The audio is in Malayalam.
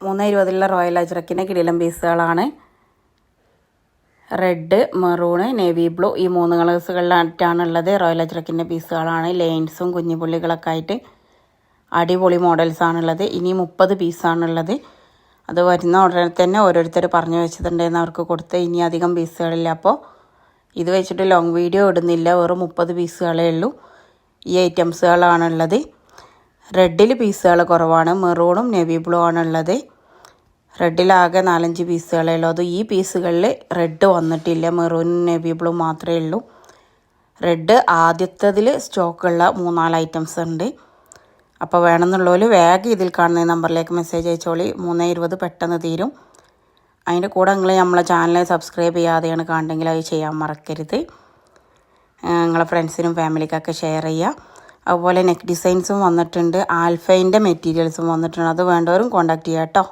320 റോയൽ അജ്രക്കിൻ്റെ കിടിലൻ പീസുകളാണ്. റെഡ്, മെറൂണ്, നേവി ബ്ലൂ ഈ 3 കളേഴ്സുകളിലായിട്ടാണുള്ളത്. റോയൽ അജ്രക്കിൻ്റെ പീസുകളാണ്. ലൈൻസും കുഞ്ഞുപുള്ളികളൊക്കെ ആയിട്ട് അടിപൊളി മോഡൽസാണുള്ളത്. ഇനി 30 പീസാണുള്ളത്. അത് വരുന്ന ഉടനെ തന്നെ ഓരോരുത്തർ പറഞ്ഞു വെച്ചിട്ടുണ്ടെന്ന് അവർക്ക് കൊടുത്ത് ഇനി അധികം പീസുകളില്ല. അപ്പോൾ ഇത് വെച്ചിട്ട് ലോങ് വീഡിയോ ഇടുന്നില്ല. വെറും 30 പീസുകളേ ഉള്ളൂ. ഈ ഐറ്റംസുകളാണുള്ളത്. റെഡിൽ പീസുകൾ കുറവാണ്. മെറൂണും നേവി ബ്ലൂ ആണുള്ളത്. റെഡിലാകെ 4-5 പീസുകളേ ഉള്ളൂ. അത് ഈ പീസുകളിൽ റെഡ് വന്നിട്ടില്ല. മെറൂനും നേവി ബ്ലൂ മാത്രമേ ഉള്ളൂ. റെഡ് ആദ്യത്തതിൽ സ്റ്റോക്കുള്ള 3-4 ഐറ്റംസ് ഉണ്ട്. അപ്പോൾ വേണമെന്നുള്ളവർ വേഗം ഇതിൽ കാണുന്ന നമ്പറിലേക്ക് മെസ്സേജ് അയച്ചോളി. 320 പെട്ടെന്ന് തീരും. അതിൻ്റെ കൂടെ നിങ്ങൾ നമ്മളെ ചാനൽ സബ്സ്ക്രൈബ് ചെയ്യാതെയാണ് കാണുന്നെങ്കിൽ അത് ചെയ്യാൻ മറക്കരുത്. നിങ്ങളെ ഫ്രണ്ട്സിനും ഫാമിലിക്കൊക്കെ ഷെയർ ചെയ്യുക. അതുപോലെ നെക്ക് ഡിസൈൻസും വന്നിട്ടുണ്ട്. ആൽഫൈൻ്റെ മെറ്റീരിയൽസും വന്നിട്ടുണ്ട്. അത് വേണ്ടവരും കോൺടാക്ട് ചെയ്യാം കേട്ടോ.